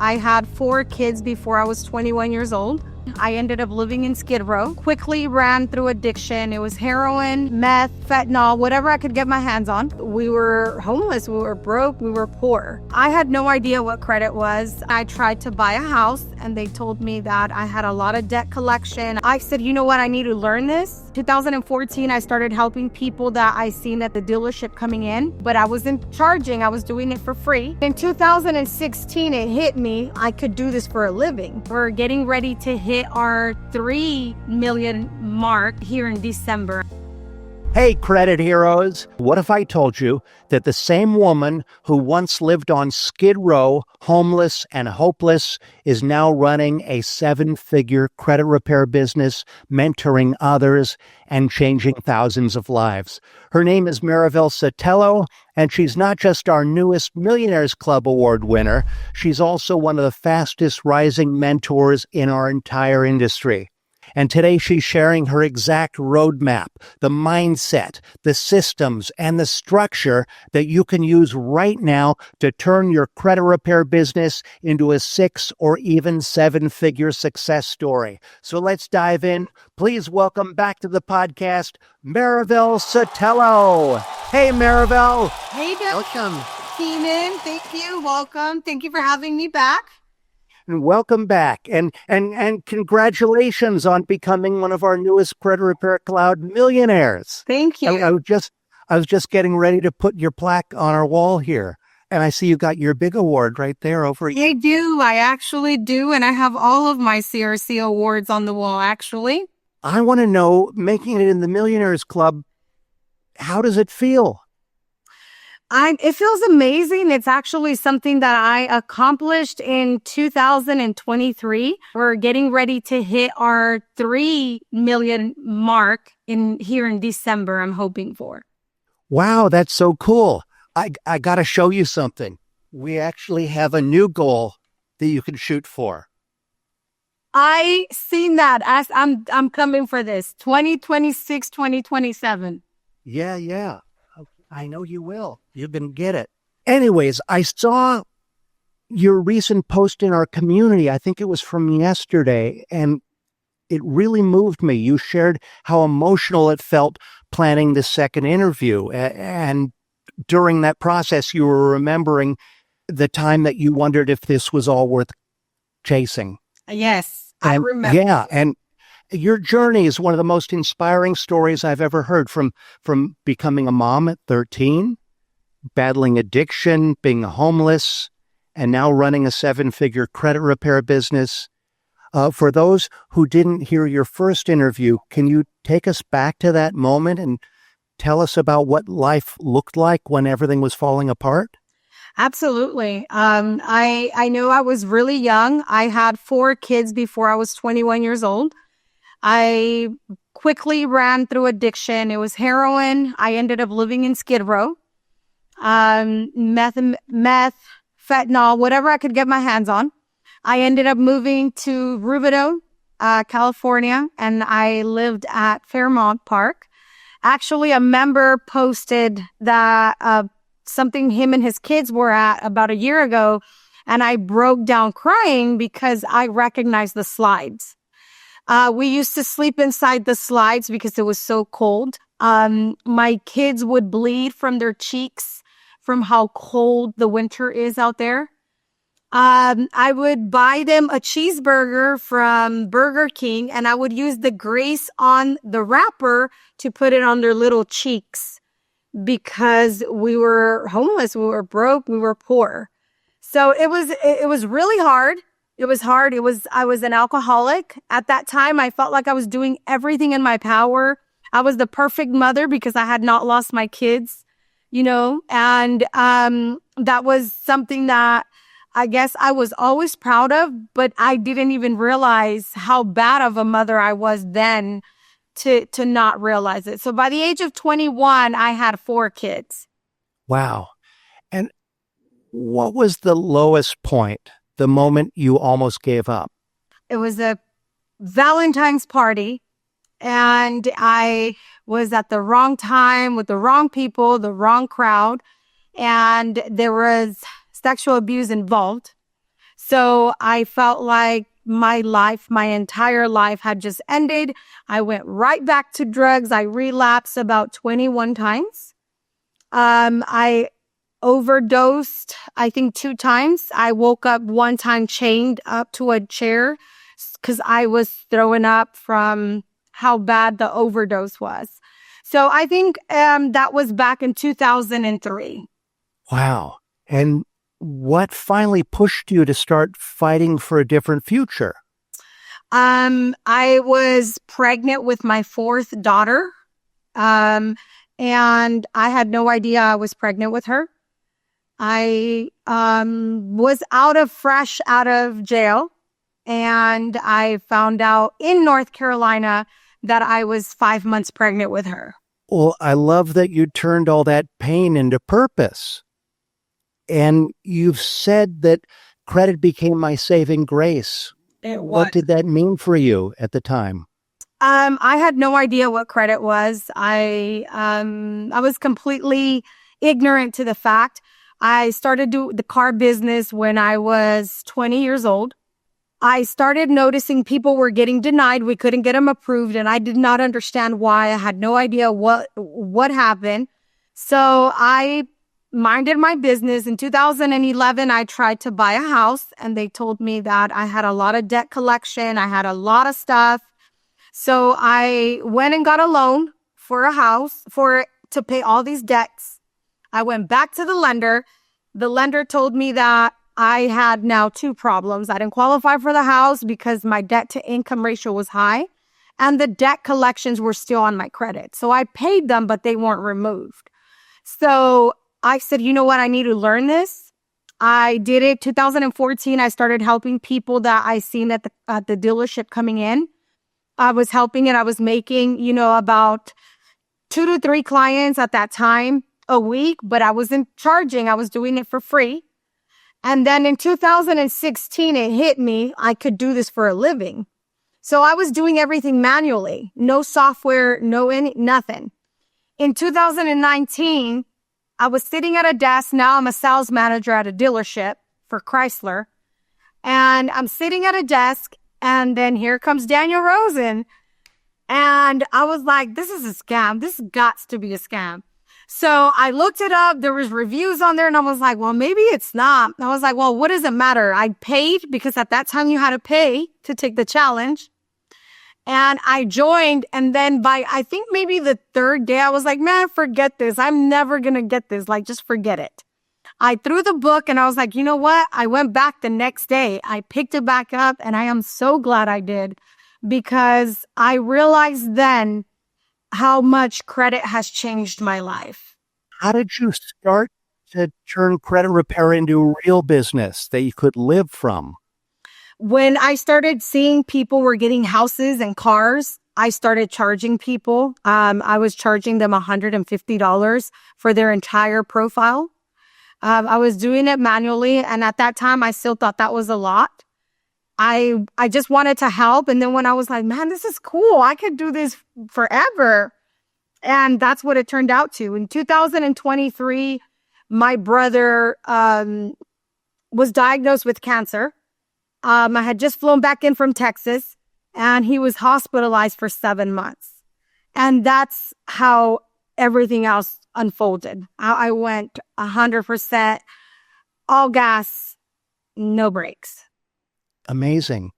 I had 4 kids before I was 21 years old. I ended up living in Skid Row, quickly ran through addiction. It was heroin, meth, fentanyl, whatever I could get my hands on. We were homeless, we were broke, we were poor. I had no idea what credit was. I tried to buy a house and they told me that I had a lot of debt collection. I said, you know what, I need to learn this. 2014, I started helping people that I seen at the dealership coming in, but I wasn't charging, I was doing it for free. In 2016, it hit me, I could do this for a living. We're getting ready to hit our 3 million mark here in December. Hey, credit heroes. What if I told you that the same woman who once lived on Skid Row, homeless and hopeless, is now running a 7-figure credit repair business, mentoring others and changing thousands of lives? Her name is Marivel Sotelo, and she's not just our newest Millionaires Club award winner, she's also one of the fastest rising mentors in our entire industry. And today she's sharing her exact roadmap, the mindset, the systems, and the structure that you can use right now to turn your credit repair business into a 6 or even 7-figure success story. So let's dive in. Please welcome back to the podcast, Marivel Sotelo. Hey, Marivel. Hey, welcome. Keenan. Thank you. Welcome. Thank you for having me back. And welcome back, and congratulations on becoming one of our newest Credit Repair Cloud millionaires. Thank you. I was just getting ready to put your plaque on our wall here, and I see you got your big award right there over. I do. I actually do, and I have all of my CRC awards on the wall. Actually, I want to know, making it in the Millionaires Club, how does it feel? It feels amazing. It's actually something that I accomplished in 2023. We're getting ready to hit our 3 million mark here in December, I'm hoping for. Wow, that's so cool. I got to show you something. We actually have a new goal that you can shoot for. I seen that as I'm coming for this 2026, 2027. Yeah. I know you will. You can get it. Anyways, I saw your recent post in our community. I think it was from yesterday, and it really moved me. You shared how emotional it felt planning the second interview. And during that process, you were remembering the time that you wondered if this was all worth chasing. Yes, I remember. Yeah, and your journey is one of the most inspiring stories I've ever heard, from becoming a mom at 13, battling addiction, being homeless, and now running a 7-figure credit repair business. For those who didn't hear your first interview, can you take us back to that moment and tell us about what life looked like when everything was falling apart? Absolutely. I know I was really young. I had 4 kids before I was 21 years old. I quickly ran through addiction. It was heroin. I ended up living in Skid Row. Meth, fentanyl, whatever I could get my hands on. I ended up moving to Rosen, California, and I lived at Fairmount Park. Actually, a member posted that something him and his kids were at about a year ago, and I broke down crying because I recognized the slides. We used to sleep inside the slides because it was so cold. My kids would bleed from their cheeks from how cold the winter is out there. I would buy them a cheeseburger from Burger King, and I would use the grease on the wrapper to put it on their little cheeks because we were homeless, we were broke, we were poor. So it was really hard. It was hard. I was an alcoholic. At that time, I felt like I was doing everything in my power. I was the perfect mother because I had not lost my kids, and that was something that I guess I was always proud of, but I didn't even realize how bad of a mother I was then to not realize it. So by the age of 21, I had 4 kids. Wow. And what was the lowest point? The moment you almost gave up? It was a Valentine's party, and I was at the wrong time with the wrong people, the wrong crowd, and there was sexual abuse involved. So I felt like my entire life had just ended. I went right back to drugs. I relapsed about 21 times. I overdosed, I think 2 times. I woke up one time chained up to a chair because I was throwing up from how bad the overdose was. So I think that was back in 2003. Wow. And what finally pushed you to start fighting for a different future? I was pregnant with my fourth daughter. And I had no idea I was pregnant with her. I was fresh out of jail, and I found out in North Carolina that I was 5 months pregnant with her. Well, I love that you turned all that pain into purpose. And you've said that credit became my saving grace. What did that mean for you at the time? I had no idea what credit was. I was completely ignorant to the fact. I started the car business when I was 20 years old. I started noticing people were getting denied. We couldn't get them approved, and I did not understand why. I had no idea what happened. So I minded my business. In 2011, I tried to buy a house, and they told me that I had a lot of debt collection. I had a lot of stuff. So I went and got a loan for a house to pay all these debts. I went back to the lender. The lender told me that I had now 2 problems. I didn't qualify for the house because my debt to income ratio was high, and the debt collections were still on my credit. So I paid them, but they weren't removed. So I said, you know what? I need to learn this. I did it 2014. I started helping people that I seen at the dealership coming in. I was helping, and I was making, about 2 to 3 clients at that time a week, but I wasn't charging. I was doing it for free. And then in 2016, it hit me. I could do this for a living. So I was doing everything manually, no software, nothing. In 2019, I was sitting at a desk. Now I'm a sales manager at a dealership for Chrysler. And I'm sitting at a desk, and then here comes Daniel Rosen. And I was like, this is a scam. This got to be a scam. So I looked it up. There was reviews on there, and I was like, well, maybe it's not. I was like, well, what does it matter? I paid because at that time you had to pay to take the challenge. And I joined. And then by, I think maybe the 3rd day, I was like, man, forget this. I'm never going to get this. Like, just forget it. I threw the book, and I was like, you know what? I went back the next day. I picked it back up, and I am so glad I did, because I realized then how much credit has changed my life. How did you start to turn credit repair into real business that you could live from? When I started seeing people were getting houses and cars, I started charging people. I was charging them $150 for their entire profile. I was doing it manually, and at that time, I still thought that was a lot. I just wanted to help. And then when I was like, man, this is cool. I could do this forever. And that's what it turned out to. In 2023, my brother was diagnosed with cancer. I had just flown back in from Texas, and he was hospitalized for 7 months. And that's how everything else unfolded. I went 100%, all gas, no brakes. Amazing.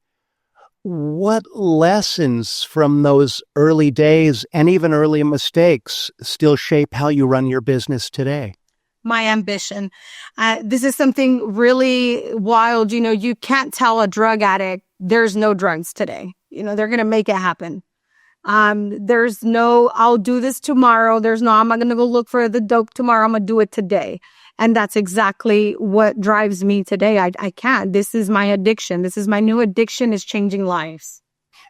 What lessons from those early days and even early mistakes still shape how you run your business today? My ambition. This is something really wild. You can't tell a drug addict there's no drugs today. They're going to make it happen. There's no, I'll do this tomorrow. There's no, I'm not going to go look for the dope tomorrow. I'm going to do it today. And that's exactly what drives me today. I can't. This is my addiction. This is my new addiction, is changing lives.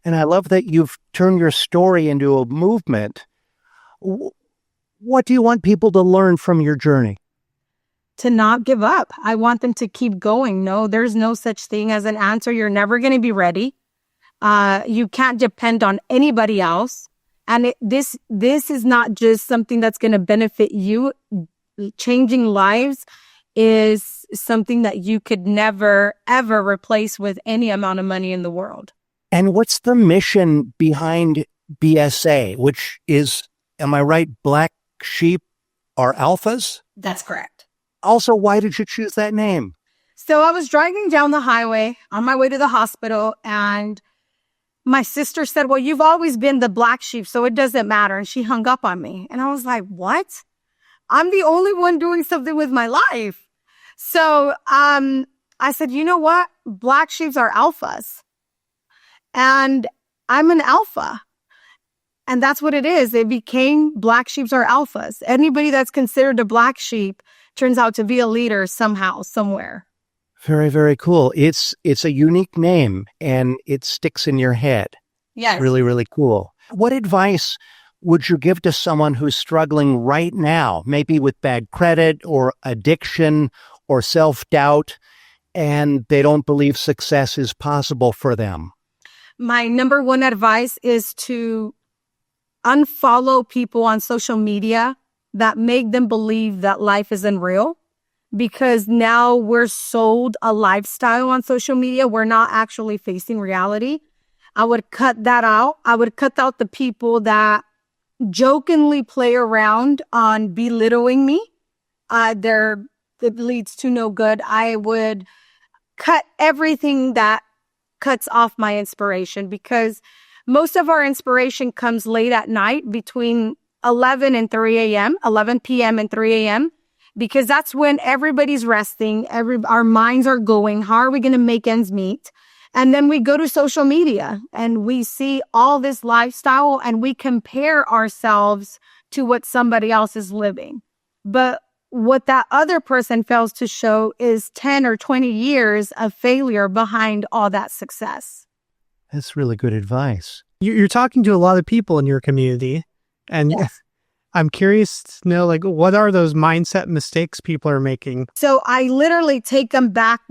And I love that you've turned your story into a movement. What do you want people to learn from your journey? To not give up. I want them to keep going. No, there's no such thing as an answer. You're never going to be ready. You can't depend on anybody else. And this is not just something that's going to benefit you. Changing lives is something that you could never, ever replace with any amount of money in the world. And what's the mission behind BSA, which is, am I right, black sheep are alphas? That's correct. Also, why did you choose that name? So I was driving down the highway on my way to the hospital, and my sister said, well, you've always been the black sheep, so it doesn't matter. And she hung up on me. And I was like, what? I'm the only one doing something with my life. So I said, you know what? Black sheeps are alphas. And I'm an alpha. And that's what it is. It became black sheeps are alphas. Anybody that's considered a black sheep turns out to be a leader somehow, somewhere. Very, very cool. It's a unique name and it sticks in your head. Yeah. Really, really cool. What advice would you give to someone who's struggling right now, maybe with bad credit or addiction or self-doubt, and they don't believe success is possible for them? My number one advice is to unfollow people on social media that make them believe that life isn't real, because now we're sold a lifestyle on social media. We're not actually facing reality. I would cut that out. I would cut out the people that jokingly play around on belittling me. It leads to no good. I would cut everything that cuts off my inspiration, because most of our inspiration comes late at night between 11 and 3 a.m., 11 p.m. and 3 a.m., because that's when everybody's resting. Our minds are going, how are we going to make ends meet? And then we go to social media and we see all this lifestyle and we compare ourselves to what somebody else is living. But what that other person fails to show is 10 or 20 years of failure behind all that success. That's really good advice. You're talking to a lot of people in your community, and yes. I'm curious to know, like, what are those mindset mistakes people are making? So I literally take them back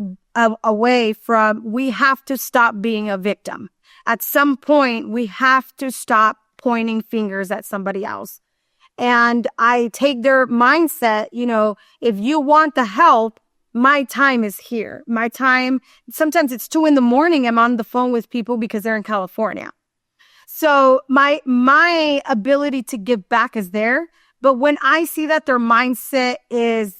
away from, we have to stop being a victim. At some point, we have to stop pointing fingers at somebody else. And I take their mindset, if you want the help, my time is here. My time, sometimes it's 2 a.m. I'm on the phone with people because they're in California. So my ability to give back is there. But when I see that their mindset is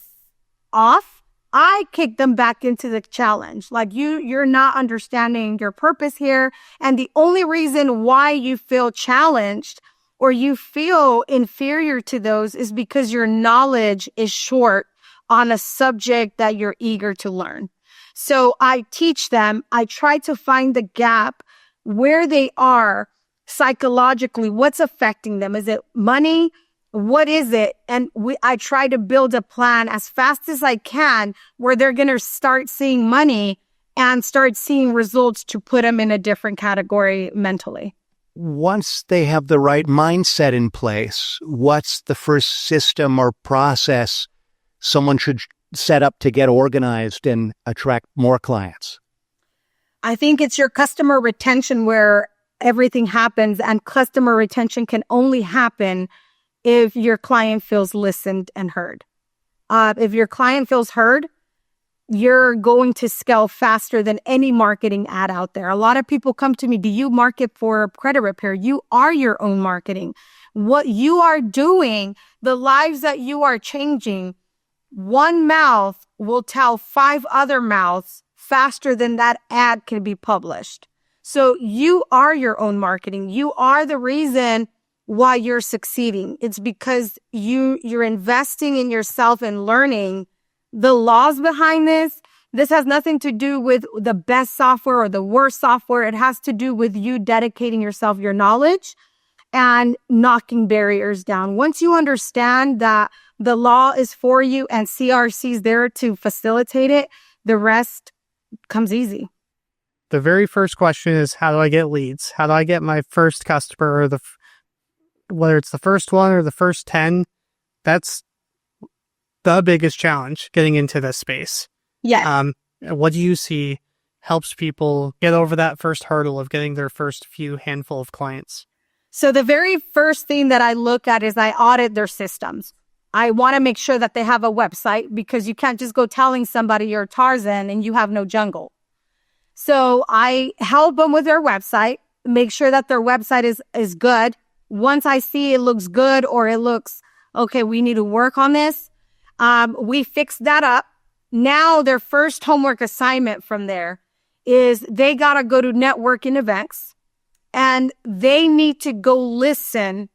off, I kick them back into the challenge. Like, you're not understanding your purpose here. And the only reason why you feel challenged or you feel inferior to those is because your knowledge is short on a subject that you're eager to learn. So I teach them, I try to find the gap where they are psychologically, what's affecting them. Is it money? What is it? And I try to build a plan as fast as I can where they're going to start seeing money and start seeing results to put them in a different category mentally. Once they have the right mindset in place, what's the first system or process someone should set up to get organized and attract more clients? I think it's your customer retention where everything happens, and customer retention can only happen if your client feels listened and heard. If your client feels heard, you're going to scale faster than any marketing ad out there. A lot of people come to me, do you market for credit repair? You are your own marketing. What you are doing, the lives that you are changing, one mouth will tell 5 other mouths faster than that ad can be published. So you are your own marketing. You are the reason why you're succeeding. It's because you're investing in yourself and learning the laws behind this. This has nothing to do with the best software or the worst software. It has to do with you dedicating yourself your knowledge and knocking barriers down. Once you understand that the law is for you and CRC is there to facilitate it, the rest comes easy. The very first question is, how do I get leads? How do I get my first customer, or whether it's the first one or the first 10? That's the biggest challenge getting into this space. Yeah. What do you see helps people get over that first hurdle of getting their first few handful of clients? So the very first thing that I look at is I audit their systems. I want to make sure that they have a website, because you can't just go telling somebody you're Tarzan and you have no jungle. So I help them with their website, make sure that their website is good. Once I see it looks good, or it looks, okay, we need to work on this, we fix that up. Now their first homework assignment from there is they got to go to networking events, and they need to go listen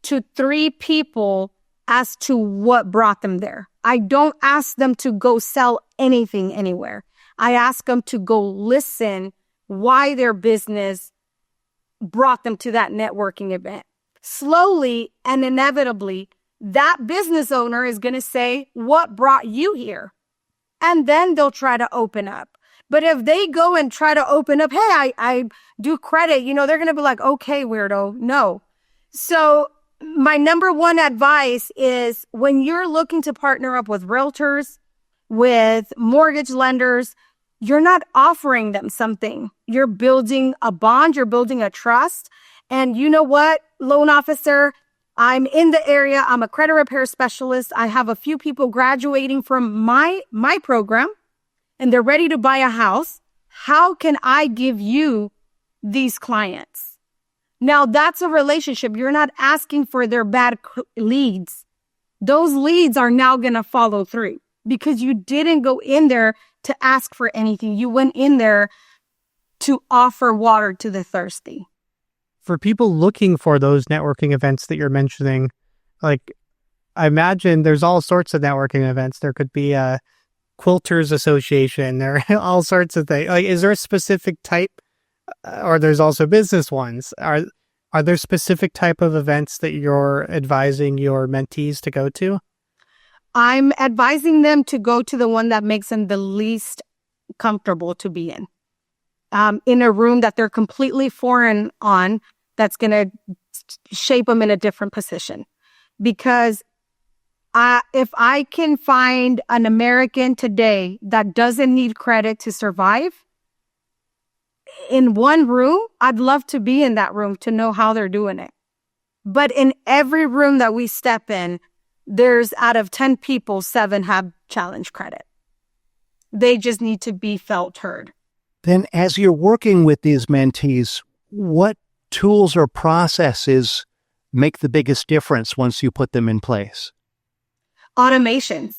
to 3 people as to what brought them there. I don't ask them to go sell anything anywhere. I ask them to go listen why their business brought them to that networking event. Slowly and inevitably, that business owner is going to say, what brought you here? And then they'll try to open up. But if they go and try to open up, hey, I do credit, they're going to be like, okay, weirdo. No. So my number one advice is, when you're looking to partner up with realtors, with mortgage lenders, you're not offering them something. You're building a bond, you're building a trust. And you know what, loan officer, I'm in the area. I'm a credit repair specialist. I have a few people graduating from my program, and they're ready to buy a house. How can I give you these clients? Now, that's a relationship. You're not asking for their bad leads. Those leads are now going to follow through, because you didn't go in there to ask for anything. You went in there to offer water to the thirsty. For people looking for those networking events that you're mentioning, like, I imagine there's all sorts of networking events. There could be a Quilters Association. There are all sorts of things. Like, is there a specific type, or there's also business ones? Are there specific type of events that you're advising your mentees to go to? I'm advising them to go to the one that makes them the least comfortable to be in a room that they're completely foreign on, that's going to shape them in a different position. Because if I can find an American today that doesn't need credit to survive, in one room, I'd love to be in that room to know how they're doing it. But in every room that we step in, there's, out of 10 people, 7 have challenge credit. They just need to be felt heard. Then, as you're working with these mentees, what tools or processes make the biggest difference once you put them in place? Automations.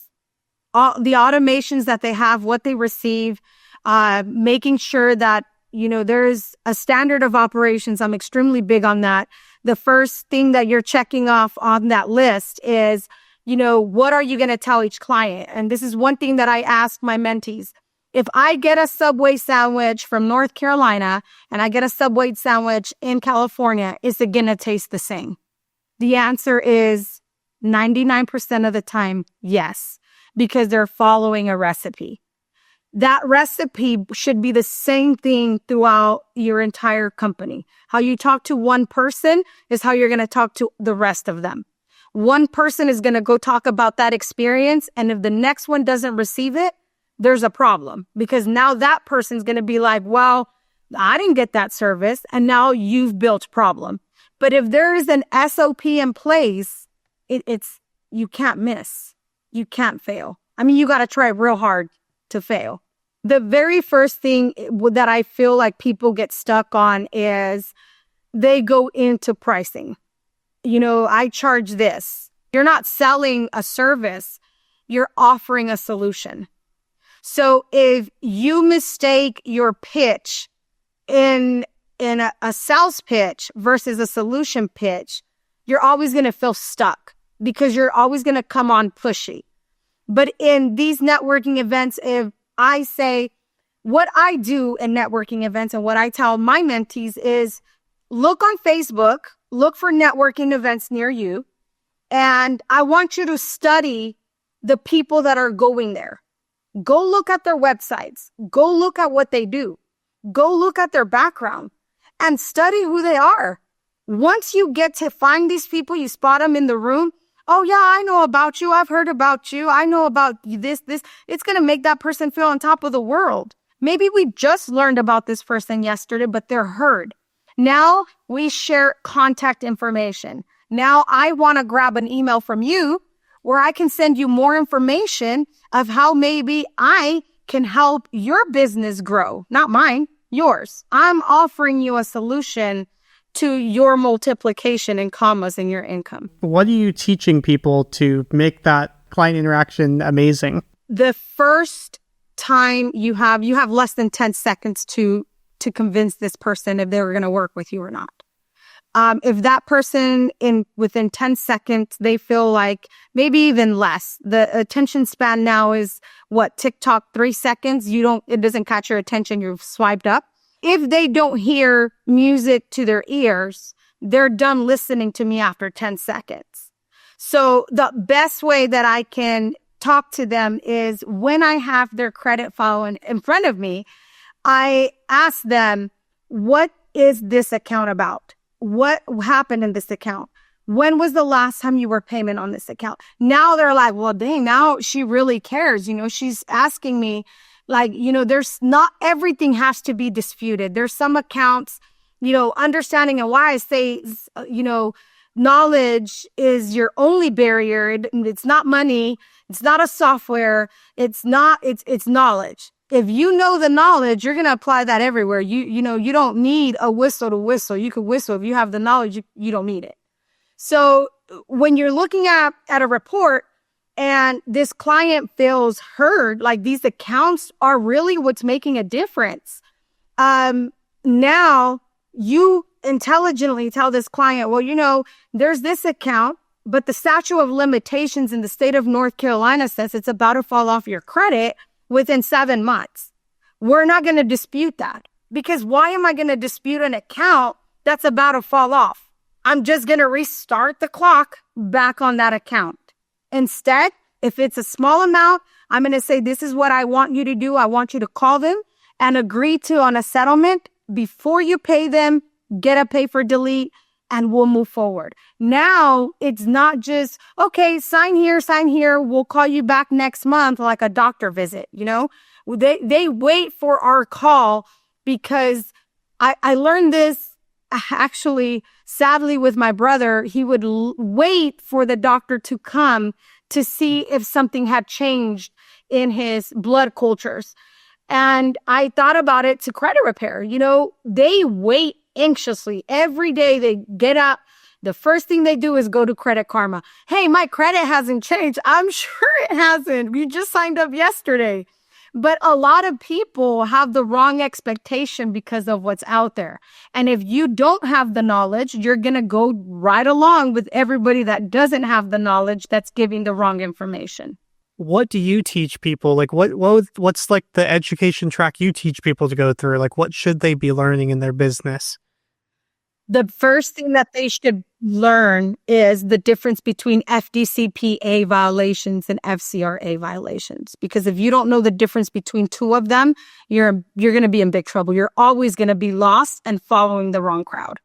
All the automations that they have, what they receive, making sure that, there's a standard of operations. I'm extremely big on that. The first thing that you're checking off on that list is, what are you going to tell each client? And this is one thing that I ask my mentees. If I get a Subway sandwich from North Carolina and I get a Subway sandwich in California, is it going to taste the same? The answer is 99% of the time, yes, because they're following a recipe. That recipe should be the same thing throughout your entire company. How you talk to one person is how you're going to talk to the rest of them. One person is going to go talk about that experience, and if the next one doesn't receive it, there's a problem, because now that person's going to be like, well, I didn't get that service, and now you've built problem. But if there is an SOP in place, it's you can't miss. You can't fail. I mean, you got to try real hard to fail. The very first thing that I feel like people get stuck on is they go into pricing. I charge this. You're not selling a service. You're offering a solution. So if you mistake your pitch in a sales pitch versus a solution pitch, you're always going to feel stuck, because you're always going to come on pushy. But in these networking events, if I say, what I do in networking events and what I tell my mentees is, look on Facebook, look for networking events near you, and I want you to study the people that are going there. Go look at their websites. Go look at what they do. Go look at their background and study who they are. Once you get to find these people, you spot them in the room. Oh, yeah, I know about you. I've heard about you. I know about this. It's going to make that person feel on top of the world. Maybe we just learned about this person yesterday, but they're heard. Now we share contact information. Now I want to grab an email from you where I can send you more information of how maybe I can help your business grow, not mine, yours. I'm offering you a solution to your multiplication in commas in your income. What are you teaching people to make that client interaction amazing? The first time you have less than 10 seconds to convince this person if they're going to work with you or not. If that person within 10 seconds, they feel like maybe even less. The attention span now is TikTok, 3 seconds. It doesn't catch your attention. You've swiped up. If they don't hear music to their ears, they're done listening to me after 10 seconds. So the best way that I can talk to them is when I have their credit file in front of me, I ask them, what is this account about? What happened in this account? When was the last time you were payment on this account? Now they're like, well, dang, now she really cares. She's asking me, like, there's not everything has to be disputed. There's some accounts, understanding, and why I say, knowledge is your only barrier. It's not money. It's not a software. It's knowledge. If you know the knowledge, you're going to apply that everywhere. You don't need a whistle to whistle. You can whistle. If you have the knowledge, you don't need it. So when you're looking at a report and this client feels heard, like these accounts are really what's making a difference. Now you intelligently tell this client, well, there's this account, but the statute of limitations in the state of North Carolina says it's about to fall off your credit within 7 months. We're not going to dispute that, because why am I going to dispute an account that's about to fall off? I'm just going to restart the clock back on that account. Instead, if it's a small amount, I'm going to say, this is what I want you to do. I want you to call them and agree on a settlement before you pay them, get a pay for delete, and we'll move forward. Now, it's not just, okay, sign here. We'll call you back next month like a doctor visit, They wait for our call, because I learned this actually, sadly, with my brother. He would wait for the doctor to come to see if something had changed in his blood cultures. And I thought about it to credit repair. They wait anxiously. Every day they get up. The first thing they do is go to Credit Karma. Hey, my credit hasn't changed. I'm sure it hasn't. You just signed up yesterday. But a lot of people have the wrong expectation because of what's out there. And if you don't have the knowledge, you're going to go right along with everybody that doesn't have the knowledge that's giving the wrong information. What do you teach people? Like what's like the education track you teach people to go through? Like what should they be learning in their business? The first thing that they should learn is the difference between FDCPA violations and FCRA violations. Because if you don't know the difference between two of them, you're going to be in big trouble. You're always going to be lost and following the wrong crowd.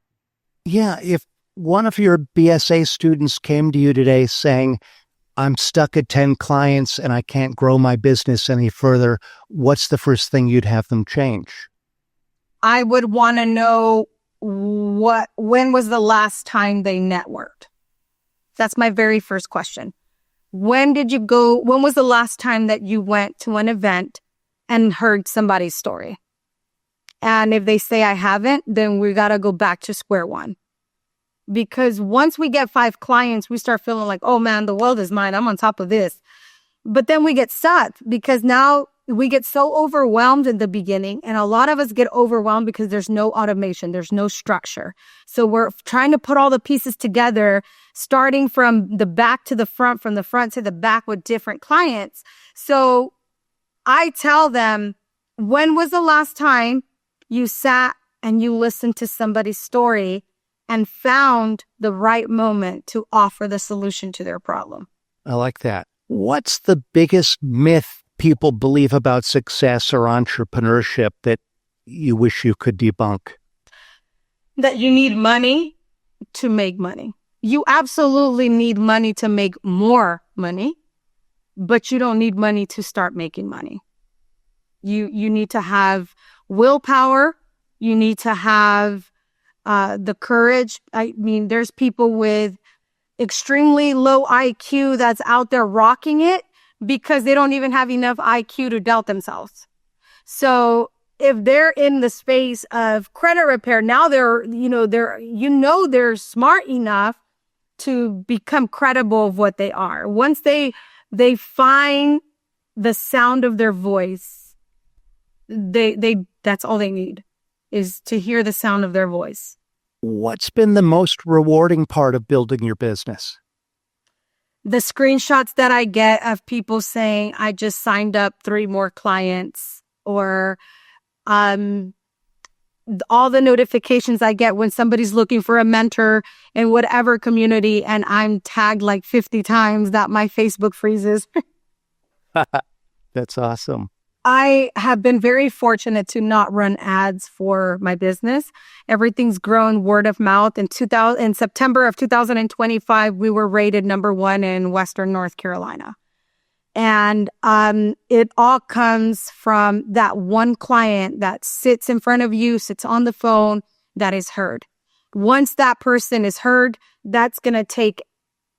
Yeah, if one of your BSA students came to you today saying, I'm stuck at 10 clients and I can't grow my business any further, what's the first thing you'd have them change? I would want to know when was the last time they networked? That's my very first question. When was the last time that you went to an event and heard somebody's story? And if they say I haven't, then we got to go back to square one. Because once we get 5 clients, we start feeling like, oh man, the world is mine. I'm on top of this. But then we get stuck, because now we get so overwhelmed in the beginning, and a lot of us get overwhelmed because there's no automation, there's no structure. So we're trying to put all the pieces together, starting from the back to the front, from the front to the back with different clients. So I tell them, when was the last time you sat and you listened to somebody's story and found the right moment to offer the solution to their problem? I like that. What's the biggest myth people believe about success or entrepreneurship that you wish you could debunk? That you need money to make money. You absolutely need money to make more money, but you don't need money to start making money. You need to have willpower. You need to have the courage. I mean, there's people with extremely low IQ that's out there rocking it because they don't even have enough IQ to doubt themselves. So if they're in the space of credit repair, now they're smart enough to become credible of what they are. Once they find the sound of their voice, that's all they need, is to hear the sound of their voice. What's been the most rewarding part of building your business? The screenshots that I get of people saying, I just signed up 3 more clients, or all the notifications I get when somebody's looking for a mentor in whatever community and I'm tagged like 50 times that my Facebook freezes. That's awesome. I have been very fortunate to not run ads for my business. Everything's grown word of mouth. In September of 2025, we were rated #1 in Western North Carolina. And it all comes from that one client that sits in front of you, sits on the phone, that is heard. Once that person is heard, that's going to take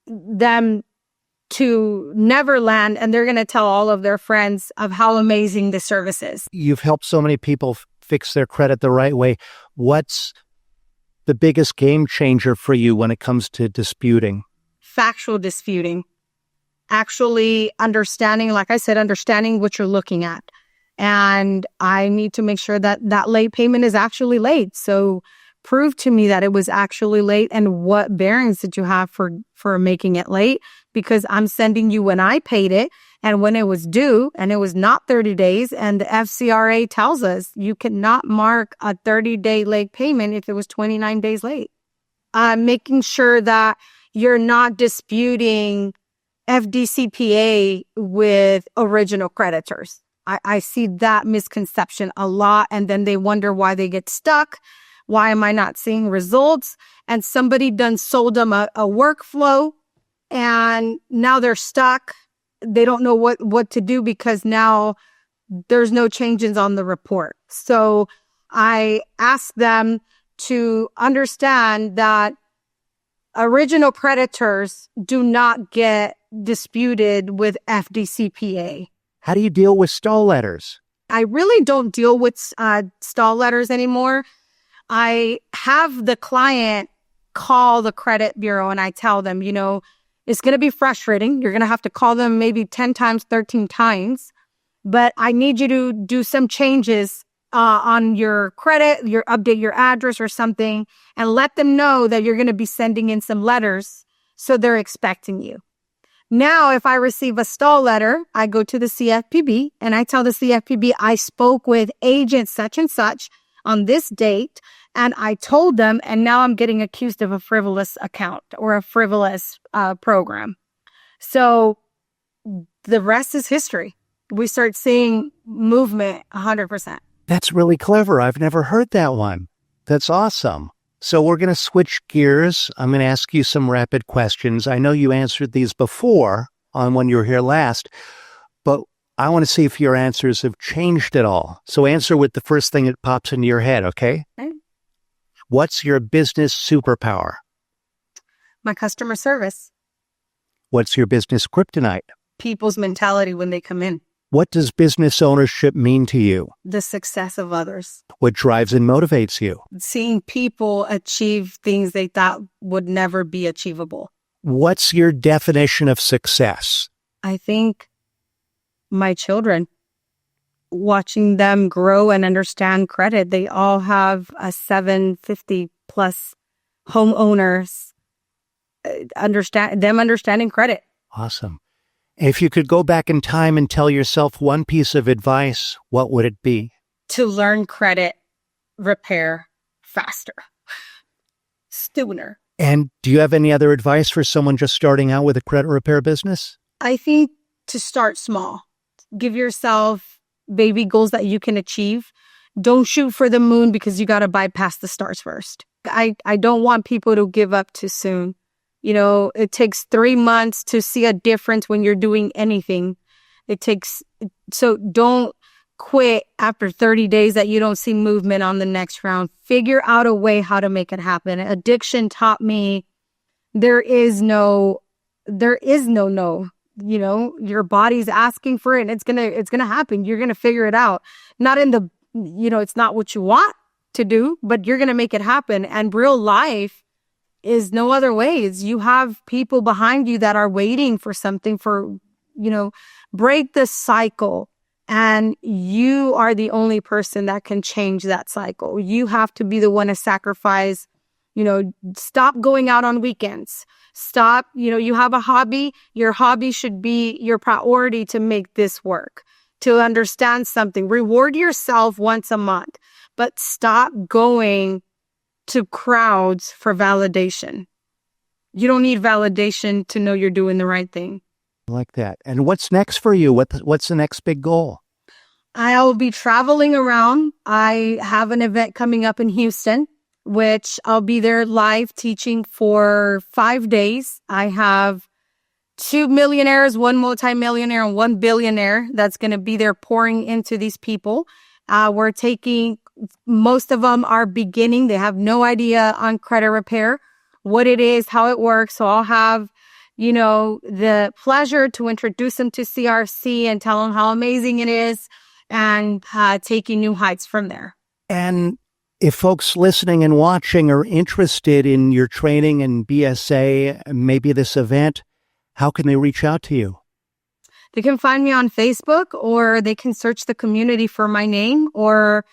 them to Neverland, and they're going to tell all of their friends of how amazing the service is. You've helped so many people fix their credit the right way. What's the biggest game changer for you when it comes to disputing? Factual disputing. Actually understanding, like I said, understanding what you're looking at. And I need to make sure that that late payment is actually late. So prove to me that it was actually late, and what bearings did you have for making it late? Because I'm sending you when I paid it and when it was due, and it was not 30 days. And the FCRA tells us you cannot mark a 30-day late payment if it was 29 days late. Making sure that you're not disputing FDCPA with original creditors. I see that misconception a lot, and then they wonder why they get stuck. Why am I not seeing results? And somebody done sold them a workflow, and now they're stuck. They don't know what to do because now there's no changes on the report. So I ask them to understand that original creditors do not get disputed with FDCPA. How do you deal with stall letters? I really don't deal with stall letters anymore. I have the client call the credit bureau and I tell them, it's going to be frustrating. You're going to have to call them maybe 10 times, 13 times, but I need you to do some changes on your credit, update your address or something, and let them know that you're going to be sending in some letters, so they're expecting you. Now, if I receive a stall letter, I go to the CFPB and I tell the CFPB I spoke with agent such and such on this date, and I told them, and now I'm getting accused of a frivolous account or a frivolous program. So the rest is history. We start seeing movement 100%. That's really clever. I've never heard that one. That's awesome. So we're going to switch gears. I'm going to ask you some rapid questions. I know you answered these before on when you were here last, but I want to see if your answers have changed at all. So answer with the first thing that pops into your head, okay? Okay. What's your business superpower? My customer service. What's your business kryptonite? People's mentality when they come in. What does business ownership mean to you? The success of others. What drives and motivates you? Seeing people achieve things they thought would never be achievable. What's your definition of success? I think my children, watching them grow and understand credit. They all have a 750 plus homeowners, understanding credit. Awesome. If you could go back in time and tell yourself one piece of advice, what would it be? To learn credit repair faster, sooner. And do you have any other advice for someone just starting out with a credit repair business? I think to start small. Give yourself baby goals that you can achieve. Don't shoot for the moon because you got to bypass the stars first. I don't want people to give up too soon. It takes 3 months to see a difference when you're doing anything. So don't quit after 30 days that you don't see movement on the next round. Figure out a way how to make it happen. Addiction taught me there is no. You know, your body's asking for it and it's gonna happen. You're gonna figure it out. Not in the, it's not what you want to do, but you're gonna make it happen. And real life is no other ways. You have people behind you that are waiting for something break the cycle. And you are the only person that can change that cycle. You have to be the one to sacrifice, stop going out on weekends. Stop, you have a hobby. Your hobby should be your priority to make this work, to understand something. Reward yourself once a month, but stop going to crowds for validation. You don't need validation to know you're doing the right thing. I like that. And what's next for you? What's the next big goal? I'll be traveling around. I have an event coming up in Houston, which I'll be there live teaching for 5 days. I have 2 millionaires, 1 multimillionaire, and 1 billionaire that's going to be there pouring into these people. We're taking, most of them are beginning. They have no idea on credit repair, what it is, how it works. So I'll have, the pleasure to introduce them to CRC and tell them how amazing it is, and taking new heights from there. And if folks listening and watching are interested in your training and BSA, maybe this event, how can they reach out to you? They can find me on Facebook, or they can search the community for my name, or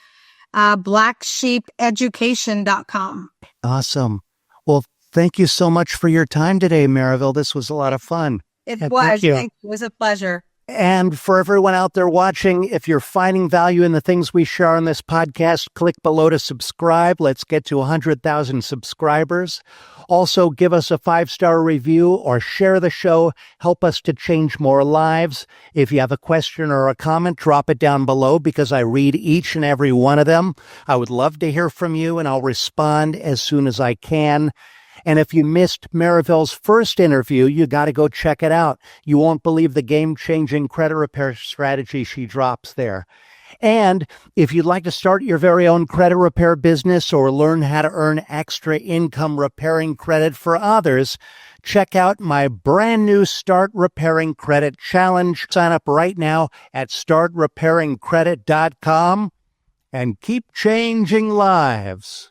blacksheepeducation.com. Awesome. Well, thank you so much for your time today, Marivel. This was a lot of fun. It was. Thank you. It was a pleasure. And for everyone out there watching, if you're finding value in the things we share on this podcast, click below to subscribe. Let's get to 100,000 subscribers. Also, give us a 5-star review or share the show. Help us to change more lives. If you have a question or a comment, drop it down below because I read each and every one of them. I would love to hear from you, and I'll respond as soon as I can. And if you missed Marivel's first interview, you got to go check it out. You won't believe the game-changing credit repair strategy she drops there. And if you'd like to start your very own credit repair business or learn how to earn extra income repairing credit for others, check out my brand new Start Repairing Credit Challenge. Sign up right now at startrepairingcredit.com and keep changing lives.